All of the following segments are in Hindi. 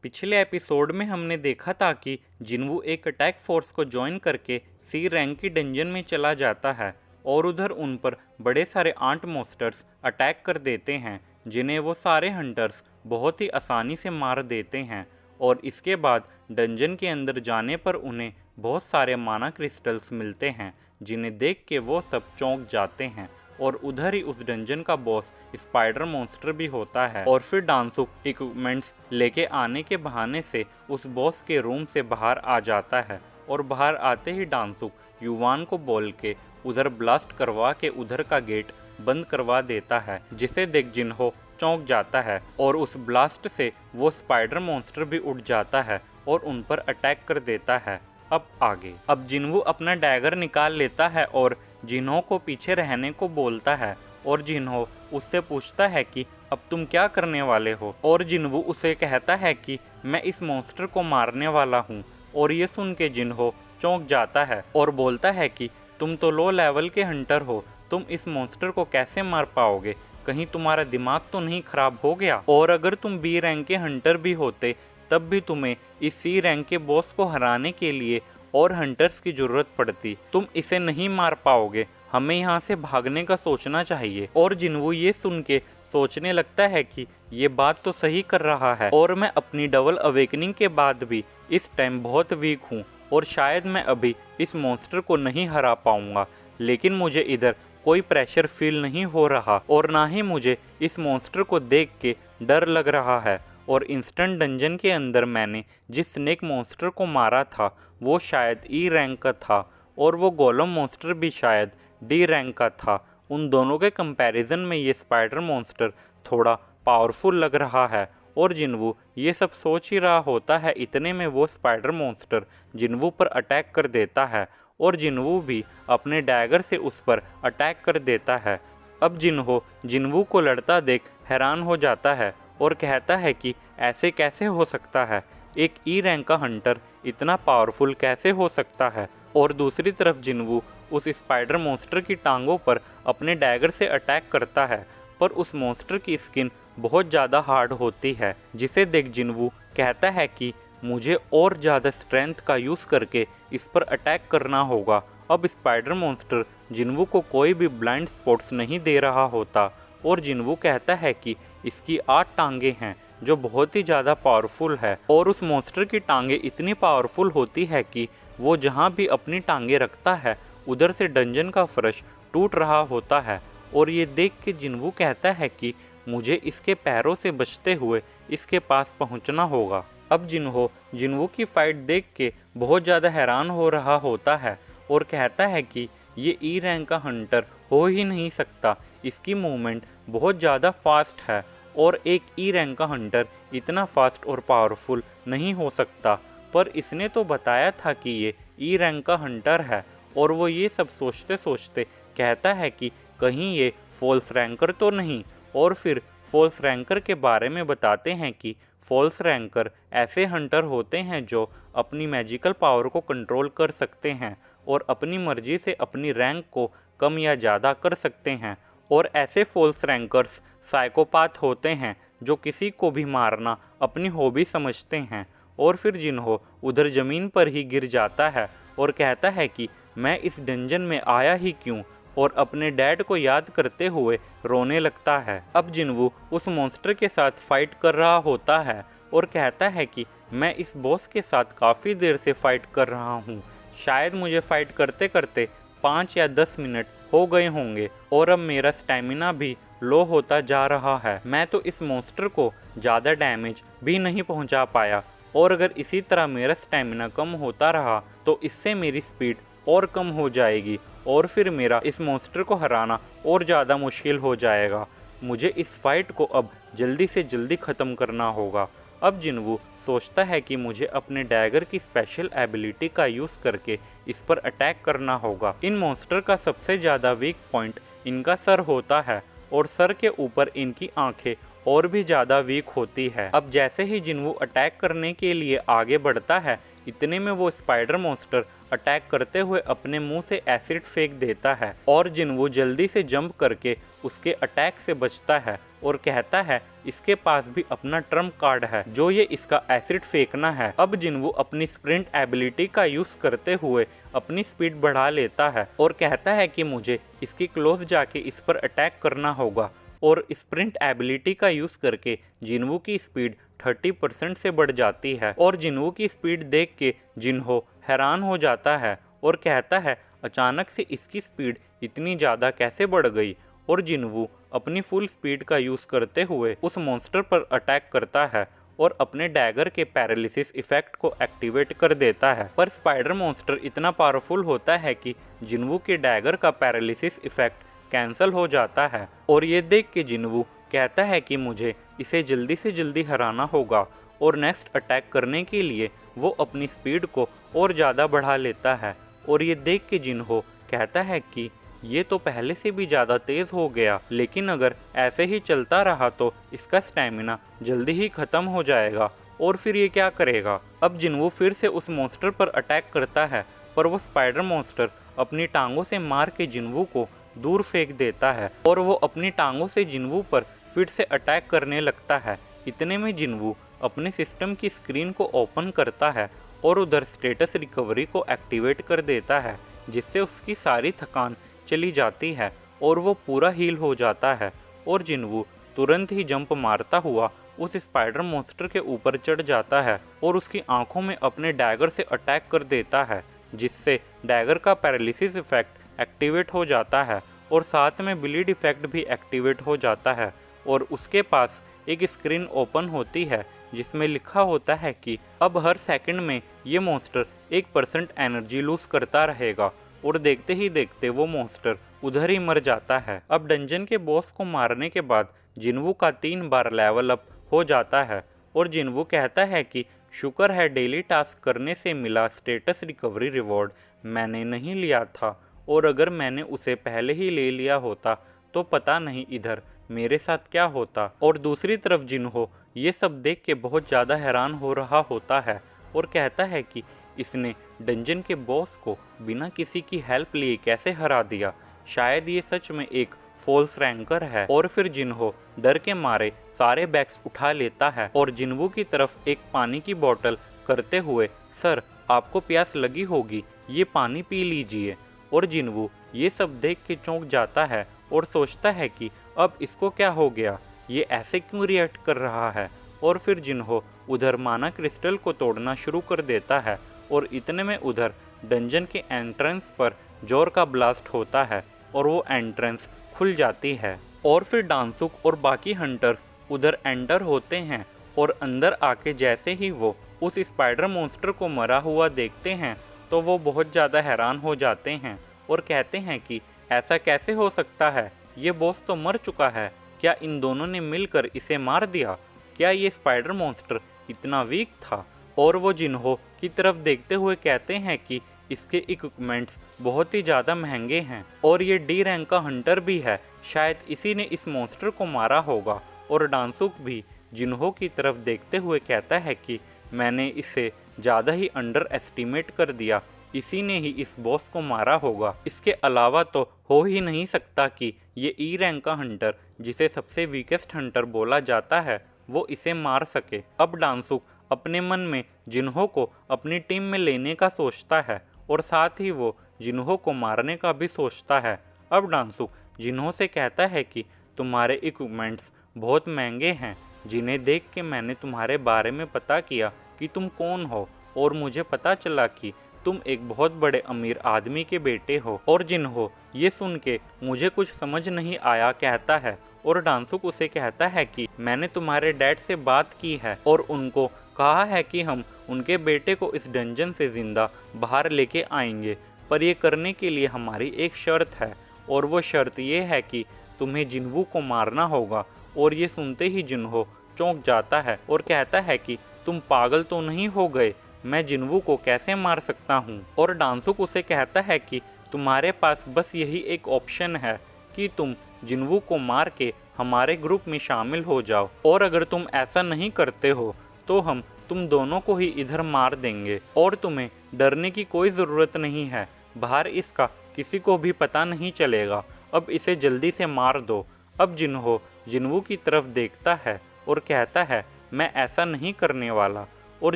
पिछले एपिसोड में हमने देखा था कि जिन्वू एक अटैक फोर्स को ज्वाइन करके सी रैंक की डंजन में चला जाता है और उधर उन पर बड़े सारे आंट मॉन्स्टर्स अटैक कर देते हैं जिन्हें वो सारे हंटर्स बहुत ही आसानी से मार देते हैं। और इसके बाद डंजन के अंदर जाने पर उन्हें बहुत सारे माना क्रिस्टल्स मिलते हैं जिन्हें देख के वो सब चौंक जाते हैं। और उधर ही उस डंजन का बॉस स्पाइडर मॉन्स्टर भी होता है और फिर डांसुक इक्विपमेंट्स लेके आने के बहाने से उस बॉस के रूम से बाहर आ जाता है। और बाहर आते ही डांसुक युवान को बोल के उधर ब्लास्ट करवा के उधर का गेट बंद करवा देता है, जिसे देख जिन्हो चौंक जाता है और उस ब्लास्ट से वो स्पाइडर मॉन्स्टर भी उठ जाता है और उन पर अटैक कर देता है। अब जिन्वू अपना डैगर निकाल लेता है और जिन्हो को पीछे रहने को बोलता है और जिन्हो उससे पूछता है कि अब तुम क्या करने वाले हो। और जिन्वू उसे कहता है कि मैं इस मॉन्स्टर को मारने वाला हूँ। और ये सुन के जिन्हो चौंक जाता है और बोलता है कि तुम तो लो लेवल के हंटर हो, तुम इस मॉन्स्टर को कैसे मार पाओगे, कहीं तुम्हारा दिमाग तो नहीं खराब हो गया। और अगर तुम बी रैंक के हंटर भी होते तब भी तुम्हें इस सी रैंक के बॉस को हराने के लिए और हंटर्स की जरूरत पड़ती, तुम इसे नहीं मार पाओगे, हमें यहाँ से भागने का सोचना चाहिए। और जिन्वू ये सुन के सोचने लगता है कि ये बात तो सही कर रहा है और मैं अपनी डबल अवेकनिंग के बाद भी इस टाइम बहुत वीक हूँ और शायद मैं अभी इस मॉन्स्टर को नहीं हरा पाऊंगा, लेकिन मुझे इधर कोई प्रेशर फील नहीं हो रहा और ना ही मुझे इस मॉन्स्टर को देख के डर लग रहा है। और इंस्टेंट डंजन के अंदर मैंने जिस स्नेक मॉन्स्टर को मारा था वो शायद ई रैंक का था और वो गोलम मॉन्स्टर भी शायद डी रैंक का था। उन दोनों के कंपैरिजन में ये स्पाइडर मॉन्स्टर थोड़ा पावरफुल लग रहा है। और जिन्वू ये सब सोच ही रहा होता है, इतने में वो स्पाइडर मॉन्स्टर जिन्वू पर अटैक कर देता है और जिन्वू भी अपने डैगर से उस पर अटैक कर देता है। अब जिन्हो जिन्वू को लड़ता देख हैरान हो जाता है और कहता है कि ऐसे कैसे हो सकता है, एक ई रैंक का हंटर इतना पावरफुल कैसे हो सकता है। और दूसरी तरफ जिन्वू उस स्पाइडर मॉन्स्टर की टांगों पर अपने डैगर से अटैक करता है, पर उस मॉन्स्टर की स्किन बहुत ज़्यादा हार्ड होती है, जिसे देख जिन्वू कहता है कि मुझे और ज़्यादा स्ट्रेंथ का यूज़ करके इस पर अटैक करना होगा। अब स्पाइडर मॉन्स्टर जिन्वू को कोई भी ब्लाइंड स्पॉट्स नहीं दे रहा होता और जिन्वू कहता है कि इसकी 8 टांगे हैं जो बहुत ही ज़्यादा पावरफुल है। और उस मॉन्स्टर की टांगे इतनी पावरफुल होती है कि वो जहाँ भी अपनी टांगे रखता है उधर से डंजन का फर्श टूट रहा होता है। और ये देख के जिन्वू कहता है कि मुझे इसके पैरों से बचते हुए इसके पास पहुँचना होगा। अब जिन्वू की फाइट देख के बहुत ज़्यादा हैरान हो रहा होता है और कहता है कि ये ई रैंक का हंटर हो ही नहीं सकता, इसकी मूवमेंट बहुत ज़्यादा फास्ट है और एक ई रैंक का हंटर इतना फास्ट और पावरफुल नहीं हो सकता। पर इसने तो बताया था कि ये ई रैंक का हंटर है। और वो ये सब सोचते सोचते कहता है कि कहीं ये फॉल्स रैंकर तो नहीं। और फिर फॉल्स रैंकर के बारे में बताते हैं कि फॉल्स रैंकर ऐसे हंटर होते हैं जो अपनी मैजिकल पावर को कंट्रोल कर सकते हैं और अपनी मर्जी से अपनी रैंक को कम या ज़्यादा कर सकते हैं। और ऐसे फॉल्स रैंकर्स साइकोपाथ होते हैं जो किसी को भी मारना अपनी हॉबी समझते हैं। और फिर जिन्हो उधर ज़मीन पर ही गिर जाता है और कहता है कि मैं इस डंजन में आया ही क्यों, और अपने डैड को याद करते हुए रोने लगता है। अब जिन्वू उस मॉन्स्टर के साथ फाइट कर रहा होता है और कहता है कि मैं इस बॉस के साथ काफ़ी देर से फाइट कर रहा हूँ, शायद मुझे फाइट करते करते 5 या 10 मिनट हो गए होंगे और अब मेरा स्टैमिना भी लो होता जा रहा है। मैं तो इस मॉन्स्टर को ज़्यादा डैमेज भी नहीं पहुँचा पाया और अगर इसी तरह मेरा स्टैमिना कम होता रहा तो इससे मेरी स्पीड और कम हो जाएगी और फिर मेरा इस मॉन्स्टर को हराना और ज़्यादा मुश्किल हो जाएगा। मुझे इस फाइट को अब जल्दी से जल्दी ख़त्म करना होगा। अब जिन्वू सोचता है कि मुझे अपने डैगर की स्पेशल एबिलिटी का यूज़ करके इस पर अटैक करना होगा। इन मॉन्स्टर का सबसे ज़्यादा वीक पॉइंट इनका सर होता है और सर के ऊपर इनकी आंखें और भी ज़्यादा वीक होती है। अब जैसे ही जिन्वू अटैक करने के लिए आगे बढ़ता है, इतने में वो स्पाइडर मॉन्स्टर अटैक करते हुए अपने मुंह से एसिड फेंक देता है और जिन्वू जल्दी से जंप करके उसके अटैक से बचता है और कहता है इसके पास भी अपना ट्रम्प कार्ड है जो ये इसका एसिड फेंकना है। अब जिनवू अपनी स्प्रिंट एबिलिटी का यूज करते हुए अपनी स्पीड बढ़ा लेता है और कहता है कि मुझे इसके क्लोज जाके इस पर अटैक करना होगा, और स्प्रिंट एबिलिटी का यूज करके जिनवू की स्पीड 30% से बढ़ जाती है। और जिनवू की स्पीड देख के जिन्हो हैरान हो जाता है और कहता है अचानक से इसकी स्पीड इतनी ज़्यादा कैसे बढ़ गई। और जिनवू अपनी फुल स्पीड का यूज़ करते हुए उस मॉन्स्टर पर अटैक करता है और अपने डैगर के पैरालिसिस इफेक्ट को एक्टिवेट कर देता है। पर स्पाइडर मॉन्स्टर इतना पावरफुल होता है कि जिनवू के डैगर का पैरालिसिस इफेक्ट कैंसिल हो जाता है। और ये देख के जिनवू कहता है कि मुझे इसे जल्दी से जल्दी हराना होगा, और नेक्स्ट अटैक करने के लिए वो अपनी स्पीड को और ज़्यादा बढ़ा लेता है। और ये देख के जिन्हो कहता है कि ये तो पहले से भी ज़्यादा तेज़ हो गया, लेकिन अगर ऐसे ही चलता रहा तो इसका स्टैमिना जल्दी ही ख़त्म हो जाएगा, और फिर ये क्या करेगा। अब जिन्हो फिर से उस मॉन्स्टर पर अटैक करता है, पर वो स्पाइडर मॉन्स्टर अपनी टांगों से मार के जिन्हो को दूर फेंक देता है, और वो अपनी टांगों से जिन्हो पर फिर से अटैक करने लगता है। इतने में जिन्हो अपने सिस्टम की स्क्रीन को ओपन करता है और उधर स्टेटस रिकवरी को एक्टिवेट कर देता है, जिससे उसकी सारी थकान चली जाती है और वो पूरा हील हो जाता है। और जिन्हो तुरंत ही जंप मारता हुआ उस स्पाइडर मॉन्स्टर के ऊपर चढ़ जाता है और उसकी आंखों में अपने डैगर से अटैक कर देता है, जिससे डैगर का पैरालिसिस इफेक्ट एक्टिवेट हो जाता है और साथ में ब्लीड इफेक्ट भी एक्टिवेट हो जाता है। और उसके पास एक स्क्रीन ओपन होती है जिसमें लिखा होता है कि अब हर सेकंड में ये मॉन्स्टर 1% एनर्जी लूज करता रहेगा, और देखते ही देखते वो मॉन्स्टर उधर ही मर जाता है। अब डंजन के बॉस को मारने के बाद जिन्हो का 3 बार लेवल अप हो जाता है, और जिन्हो कहता है कि शुक्र है डेली टास्क करने से मिला स्टेटस रिकवरी रिवॉर्ड मैंने नहीं लिया था, और अगर मैंने उसे पहले ही ले लिया होता तो पता नहीं इधर मेरे साथ क्या होता। और दूसरी तरफ जिन्हो ये सब देख के बहुत ज़्यादा हैरान हो रहा होता है और कहता है कि इसने डंजन के बॉस को बिना किसी की हेल्प लिए कैसे हरा दिया, शायद ये सच में एक फॉल्स रैंकर है। और फिर जिन्हो डर के मारे सारे बैग्स उठा लेता है और जिन्हो की तरफ एक पानी की बोतल करते हुए, सर आपको प्यास लगी होगी, ये पानी पी लीजिए। और जिन्हो ये सब देख के चौंक जाता है और सोचता है कि अब इसको क्या हो गया, ये ऐसे क्यों रिएक्ट कर रहा है। और फिर जिन्हो उधर माना क्रिस्टल को तोड़ना शुरू कर देता है, और इतने में उधर डंजन के एंट्रेंस पर जोर का ब्लास्ट होता है और वो एंट्रेंस खुल जाती है। और फिर डांसुक और बाकी हंटर्स उधर एंटर होते हैं, और अंदर आके जैसे ही वो उस स्पाइडर मॉन्स्टर को मरा हुआ देखते हैं तो वो बहुत ज़्यादा हैरान हो जाते हैं और कहते हैं कि ऐसा कैसे हो सकता है, ये बॉस तो मर चुका है, क्या इन दोनों ने मिलकर इसे मार दिया, क्या ये स्पाइडर मॉन्स्टर इतना वीक था। और वो जिन्हो की तरफ देखते हुए कहते हैं कि इसके इक्विपमेंट्स बहुत ही ज़्यादा महंगे हैं और ये डी रैंक का हंटर भी है, शायद इसी ने इस मॉन्स्टर को मारा होगा। और डांसुक भी जिन्हो की तरफ देखते हुए कहता है कि मैंने इसे ज़्यादा ही अंडर एस्टिमेट कर दिया, इसी ने ही इस बॉस को मारा होगा, इसके अलावा तो हो ही नहीं सकता कि ये ई रैंक का हंटर जिसे सबसे वीकेस्ट हंटर बोला जाता है वो इसे मार सके। अब डांसुक अपने मन में जिन्हो को अपनी टीम में लेने का सोचता है और साथ ही वो जिन्हो को मारने का भी सोचता है। अब डांसुक जिन्हो से कहता है कि तुम्हारे इक्विपमेंट्स बहुत महंगे हैं, जिन्हें देख के मैंने तुम्हारे बारे में पता किया कि तुम कौन हो, और मुझे पता चला कि तुम एक बहुत बड़े अमीर आदमी के बेटे हो। और जिन्हो ये सुन के मुझे कुछ समझ नहीं आया कहता है, और डांसुक उसे कहता है कि मैंने तुम्हारे डैड से बात की है और उनको कहा है कि हम उनके बेटे को इस डंजन से जिंदा बाहर लेके आएंगे, पर ये करने के लिए हमारी एक शर्त है, और वो शर्त ये है कि तुम्हें जिन्हो को मारना होगा। और ये सुनते ही जिन्हो चौंक जाता है और कहता है कि तुम पागल तो नहीं हो गए, मैं जिन्हो को कैसे मार सकता हूँ। और डांसुक उसे कहता है कि तुम्हारे पास बस यही एक ऑप्शन है कि तुम जिन्हो को मार के हमारे ग्रुप में शामिल हो जाओ, और अगर तुम ऐसा नहीं करते हो तो हम तुम दोनों को ही इधर मार देंगे, और तुम्हें डरने की कोई ज़रूरत नहीं है, बाहर इसका किसी को भी पता नहीं चलेगा, अब इसे जल्दी से मार दो। अब जिन्हो जिन्वू की तरफ देखता है और कहता है मैं ऐसा नहीं करने वाला। और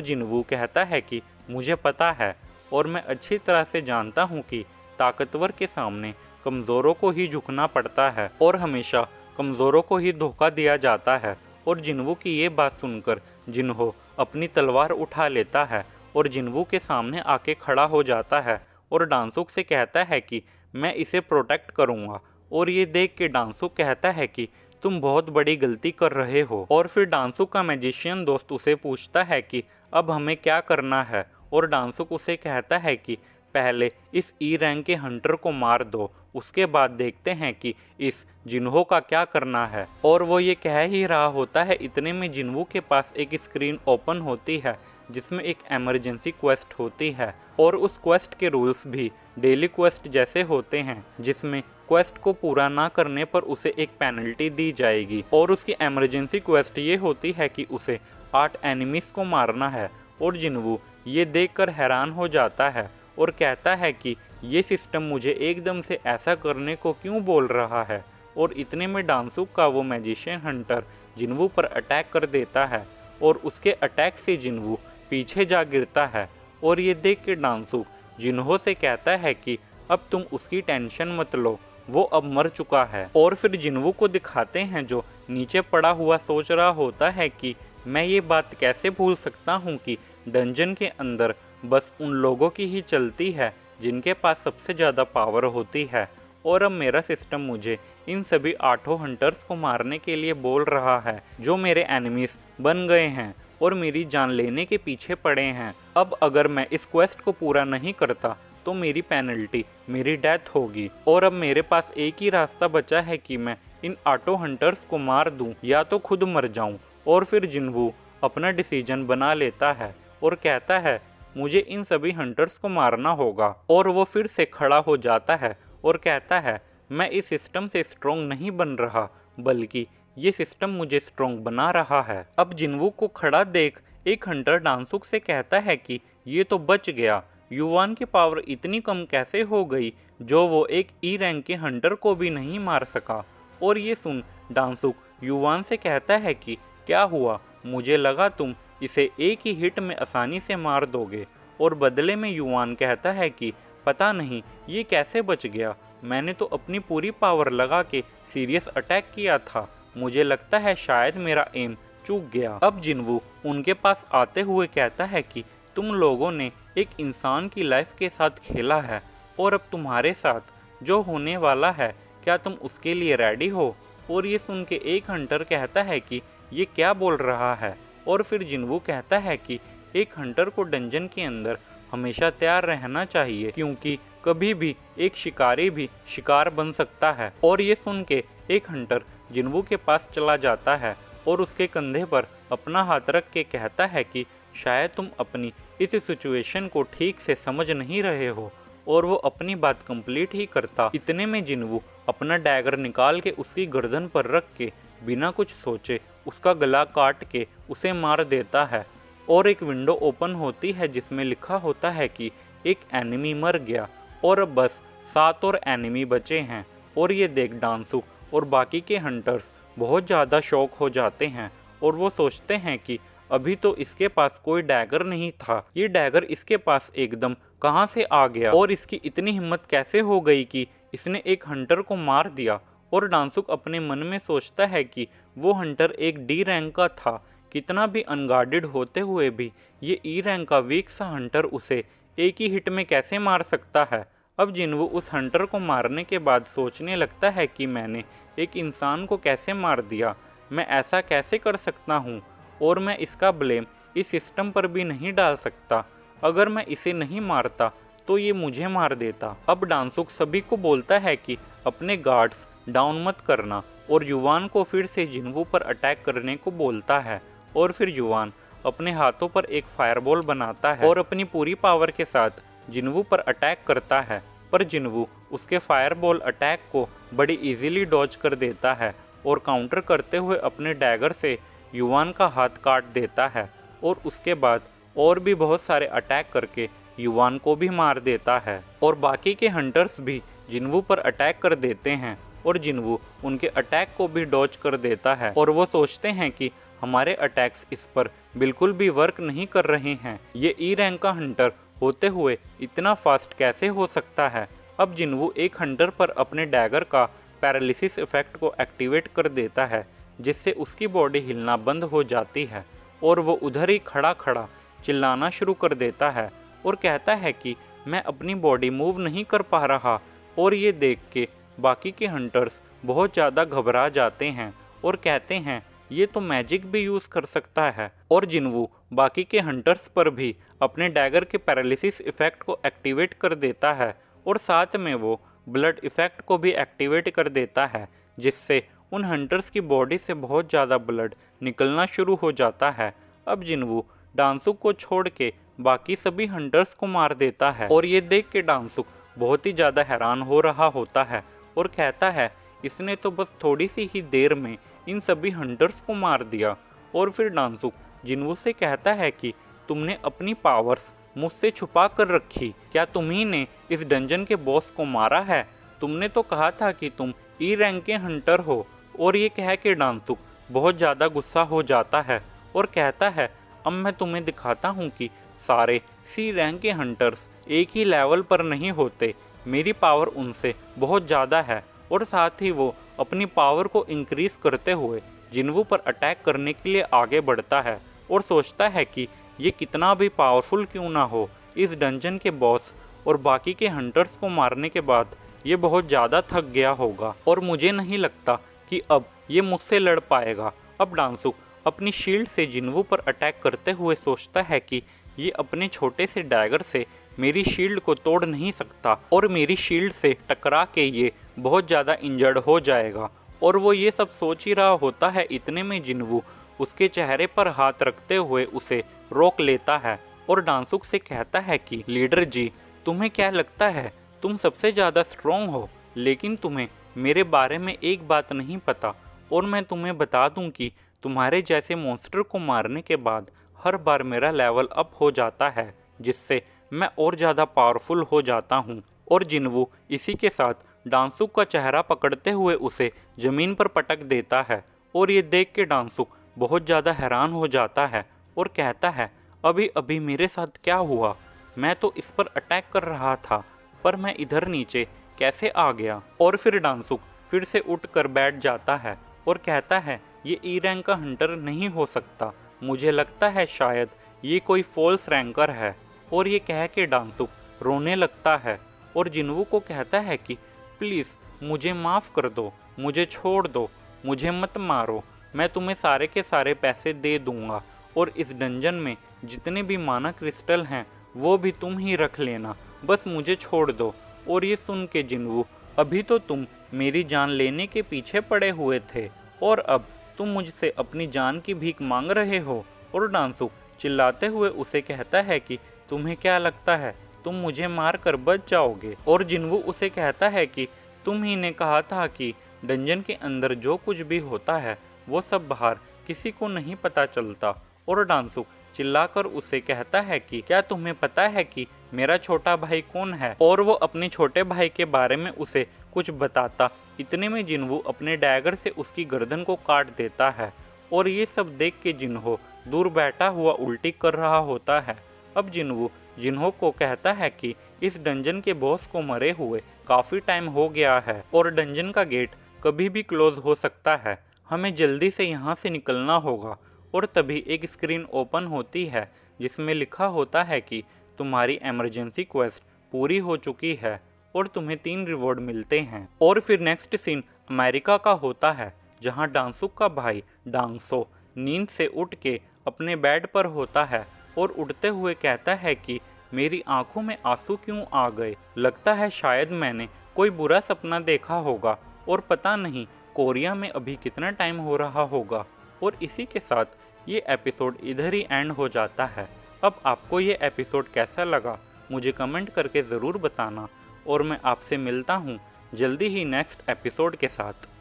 जिन्वू कहता है कि मुझे पता है और मैं अच्छी तरह से जानता हूँ कि ताकतवर के सामने कमज़ोरों को ही झुकना पड़ता है और हमेशा कमज़ोरों को ही धोखा दिया जाता है। और जिन्वू की ये बात सुनकर जिन्हो अपनी तलवार उठा लेता है और जिन्वू के सामने आके खड़ा हो जाता है और डांसुक से कहता है कि मैं इसे प्रोटेक्ट करूँगा। और ये देख के डांसुक कहता है कि तुम बहुत बड़ी गलती कर रहे हो। और फिर डांसुक का मैजिशियन दोस्त उसे पूछता है कि अब हमें क्या करना है। और डांसुक उसे कहता है कि पहले इस ई रैंक के हंटर को मार दो, उसके बाद देखते हैं कि इस जिन्हो का क्या करना है। और वो ये कह ही रहा होता है, इतने में जिन्वू के पास एक स्क्रीन ओपन होती है जिसमें एक इमरजेंसी क्वेस्ट होती है। और उस क्वेस्ट के रूल्स भी डेली क्वेस्ट जैसे होते हैं, जिसमें क्वेस्ट को पूरा ना करने पर उसे एक पेनल्टी दी जाएगी। और उसकी इमरजेंसी क्वेस्ट ये होती है कि उसे 8 एनिमीज को मारना है। और जिन्वू ये देखकर हैरान हो जाता है और कहता है कि ये सिस्टम मुझे एकदम से ऐसा करने को क्यों बोल रहा है। और इतने में डांसुक का वो मैजिशियन हंटर जिन्वू पर अटैक कर देता है और उसके अटैक से जिन्वू पीछे जा गिरता है। और ये देख के डांसुक जिन्हो से कहता है कि अब तुम उसकी टेंशन मत लो, वो अब मर चुका है। और फिर जिन्वू को दिखाते हैं जो नीचे पड़ा हुआ सोच रहा होता है कि मैं ये बात कैसे भूल सकता हूँ कि डंजन के अंदर बस उन लोगों की ही चलती है जिनके पास सबसे ज़्यादा पावर होती है। और अब मेरा सिस्टम मुझे इन सभी 8 हंटर्स को मारने के लिए बोल रहा है जो मेरे एनिमीज बन गए हैं और मेरी जान लेने के पीछे पड़े हैं। अब अगर मैं इस क्वेस्ट को पूरा नहीं करता तो मेरी पेनल्टी मेरी डेथ होगी। और अब मेरे पास एक ही रास्ता बचा है कि मैं इन 8 हंटर्स को मार दूं या तो खुद मर जाऊं। और फिर जिन्वू अपना डिसीजन बना लेता है और कहता है मुझे इन सभी हंटर्स को मारना होगा। और वो फिर से खड़ा हो जाता है और कहता है मैं इस सिस्टम से स्ट्रॉन्ग नहीं बन रहा, बल्कि ये सिस्टम मुझे स्ट्रॉन्ग बना रहा है। अब जिन्वू को खड़ा देख एक हंटर डांसुक से कहता है कि ये तो बच गया, युवान की पावर इतनी कम कैसे हो गई जो वो एक ई रैंक के हंटर को भी नहीं मार सका। और ये सुन डांसुक युवान से कहता है कि क्या हुआ, मुझे लगा तुम इसे एक ही हिट में आसानी से मार दोगे। और बदले में युवान कहता है कि पता नहीं ये कैसे बच गया, मैंने तो अपनी पूरी पावर लगा के सीरियस अटैक किया था, मुझे लगता है शायद मेरा एम चूक गया। अब जिन्वू उनके पास आते हुए कहता है कि तुम लोगों ने एक इंसान की लाइफ के साथ खेला है और अब तुम्हारे साथ जो होने वाला है क्या तुम उसके लिए रेडी हो। और ये सुन के एक हंटर कहता है कि ये क्या बोल रहा है। और फिर जिन्वू कहता है कि एक हंटर को डंजन के अंदर हमेशा तैयार रहना चाहिए, क्योंकि कभी भी एक शिकारी भी शिकार बन सकता है। और ये सुन के एक हंटर जिन्वू के पास चला जाता है और उसके कंधे पर अपना हाथ रख के कहता है कि शायद तुम अपनी इस सिचुएशन को ठीक से समझ नहीं रहे हो। और वो अपनी बात कंप्लीट ही करता। इतने में जिन्वू अपना डैगर निकाल के उसकी गर्दन पर रख के बिना कुछ सोचे उसका गला काट के उसे मार देता है। और एक विंडो ओपन होती है जिसमें लिखा होता है कि एक एनिमी मर गया और अब बस 7 और एनिमी बचे हैं। और ये देख डांसुक और बाकी के हंटर्स बहुत ज़्यादा शॉक हो जाते हैं और वो सोचते हैं कि अभी तो इसके पास कोई डैगर नहीं था, ये डैगर इसके पास एकदम कहाँ से आ गया और इसकी इतनी हिम्मत कैसे हो गई कि इसने एक हंटर को मार दिया। और डांसुक अपने मन में सोचता है कि वो हंटर एक डी रैंक का था, कितना भी अनगार्डेड होते हुए भी ये ई रैंक का वीक सा हंटर उसे एक ही हिट में कैसे मार सकता है। अब जिन्वू उस हंटर को मारने के बाद सोचने लगता है कि मैंने एक इंसान को कैसे मार दिया, मैं ऐसा कैसे कर सकता हूँ और मैं इसका ब्लेम इस सिस्टम पर भी नहीं डाल सकता। अगर मैं इसे नहीं मारता तो ये मुझे मार देता। अब डांसुक सभी को बोलता है कि अपने गार्ड्स डाउन मत करना और युवान को फिर से जिन्वू पर अटैक करने को बोलता है। और फिर युवान अपने हाथों पर एक फायरबॉल बनाता है और अपनी पूरी पावर के साथ जिन्वू पर अटैक करता है, पर जिन्वू उसके फायरबॉल अटैक को बड़ी इजीली डॉज कर देता है और काउंटर करते हुए अपने डैगर से युवान का हाथ काट देता है। और उसके बाद और भी बहुत सारे अटैक करके युवान को भी मार देता है और बाकी के हंटर्स भी जिन्वू पर अटैक कर देते हैं और जिन्वू उनके अटैक को भी डॉज कर देता है और वो सोचते हैं कि हमारे अटैक्स इस पर बिल्कुल भी वर्क नहीं कर रहे हैं। ये ई रैंक का हंटर होते हुए इतना फास्ट कैसे हो सकता है। अब जिन्वू एक हंटर पर अपने डैगर का पैरालिसिस इफेक्ट को एक्टिवेट कर देता है, जिससे उसकी बॉडी हिलना बंद हो जाती है और वो उधर ही खड़ा खड़ा चिल्लाना शुरू कर देता है और कहता है कि मैं अपनी बॉडी मूव नहीं कर पा रहा। और ये देख के बाकी के हंटर्स बहुत ज़्यादा घबरा जाते हैं और कहते हैं ये तो मैजिक भी यूज़ कर सकता है। और जिन्वू बाकी के हंटर्स पर भी अपने डैगर के पैरालिसिस इफेक्ट को एक्टिवेट कर देता है और साथ में वो ब्लड इफेक्ट को भी एक्टिवेट कर देता है, जिससे उन हंटर्स की बॉडी से बहुत ज़्यादा ब्लड निकलना शुरू हो जाता है। अब जिन्वू डांसुक को छोड़ के बाकी सभी हंटर्स को मार देता है और ये देख के डांसुक बहुत ही ज़्यादा हैरान हो रहा होता है और कहता है इसने तो बस थोड़ी सी ही देर में इन सभी हंटर्स को मार दिया। और फिर डांसुक जिन्वू से कहता है कि तुमने अपनी पावर्स मुझसे छुपा कर रखी, क्या तुम्ही ने इस डंजन के बॉस को मारा है? तुमने तो कहा था कि तुम ई रैंक के हंटर हो। और ये कह के डांसुक बहुत ज़्यादा गुस्सा हो जाता है और कहता है अब मैं तुम्हें दिखाता हूँ कि सारे सी रैंक के हंटर्स एक ही लेवल पर नहीं होते, मेरी पावर उनसे बहुत ज़्यादा है। और साथ ही वो अपनी पावर को इंक्रीज़ करते हुए जिन्वू पर अटैक करने के लिए आगे बढ़ता है और सोचता है कि ये कितना भी पावरफुल क्यों ना हो, इस डंजन के बॉस और बाकी के हंटर्स को मारने के बाद ये बहुत ज़्यादा थक गया होगा और मुझे नहीं लगता कि अब ये मुझसे लड़ पाएगा। अब डांसुक अपनी शील्ड से जिन्वू पर अटैक करते हुए सोचता है कि ये अपने छोटे से डैगर से मेरी शील्ड को तोड़ नहीं सकता और मेरी शील्ड से टकरा के ये बहुत ज़्यादा इंजर्ड हो जाएगा। और वो ये सब सोच ही रहा होता है, इतने में जिन्वू उसके चेहरे पर हाथ रखते हुए उसे रोक लेता है और डांसुक से कहता है कि लीडर जी, तुम्हें क्या लगता है तुम सबसे ज़्यादा स्ट्रॉन्ग हो, लेकिन तुम्हें मेरे बारे में एक बात नहीं पता। और मैं तुम्हें बता दूं कि तुम्हारे जैसे मॉन्स्टर को मारने के बाद हर बार मेरा लेवल अप हो जाता है, जिससे मैं और ज़्यादा पावरफुल हो जाता हूँ। और जिन्वू इसी के साथ डांसुक का चेहरा पकड़ते हुए उसे ज़मीन पर पटक देता है और ये देख के डांसुक बहुत ज़्यादा हैरान हो जाता है और कहता है अभी अभी मेरे साथ क्या हुआ, मैं तो इस पर अटैक कर रहा था पर मैं इधर नीचे कैसे आ गया। और फिर डांसुक फिर से उठ कर बैठ जाता है और कहता है ये ई रैंक का हंटर नहीं हो सकता, मुझे लगता है शायद ये कोई फॉल्स रैंकर है। और ये कह के डांसुक रोने लगता है और जिन्वू को कहता है कि प्लीज़ मुझे माफ़ कर दो, मुझे छोड़ दो, मुझे मत मारो, मैं तुम्हें सारे के सारे पैसे दे दूंगा और इस डंजन में जितने भी माना क्रिस्टल हैं वो भी तुम ही रख लेना, बस मुझे छोड़ दो। और ये सुन के जिन्वू, अभी तो तुम मेरी जान लेने के पीछे पड़े हुए थे और अब तुम मुझसे अपनी जान की भीख मांग रहे हो। और डांसुक चिल्लाते हुए उसे कहता है कि तुम्हें क्या लगता है तुम मुझे मार कर बच जाओगे। और जिन्वू उसे कहता है कि तुम ही ने कहा था कि डंजन के अंदर जो कुछ भी होता है वो सब बाहर किसी को नहीं पता चलता। और डांसुक चिल्लाकर उसे कहता है कि क्या तुम्हें पता है कि मेरा छोटा भाई कौन है। और वो अपने छोटे भाई के बारे में उसे कुछ बताता। इतने में जिन्वू अपने डैगर से उसकी गर्दन को काट देता है और ये सब देख के जिन्हो दूर बैठा हुआ उल्टी कर रहा होता है। अब जिन्वू जिन्हो को कहता है कि इस डंजन के बॉस को मरे हुए काफ़ी टाइम हो गया है और डंजन का गेट कभी भी क्लोज हो सकता है, हमें जल्दी से यहाँ से निकलना होगा। और तभी एक स्क्रीन ओपन होती है जिसमें लिखा होता है कि तुम्हारी इमरजेंसी क्वेस्ट पूरी हो चुकी है और तुम्हें 3 रिवॉर्ड मिलते हैं। और फिर नेक्स्ट सीन अमेरिका का होता है, जहाँ डांसुक का भाई डांगसो नींद से उठ के अपने बेड पर होता है और उठते हुए कहता है कि मेरी आंखों में आंसू क्यों आ गए, लगता है शायद मैंने कोई बुरा सपना देखा होगा और पता नहीं कोरिया में अभी कितना टाइम हो रहा होगा। और इसी के साथ ये एपिसोड इधर ही एंड हो जाता है। अब आपको ये एपिसोड कैसा लगा मुझे कमेंट करके ज़रूर बताना और मैं आपसे मिलता हूँ जल्दी ही नेक्स्ट एपिसोड के साथ।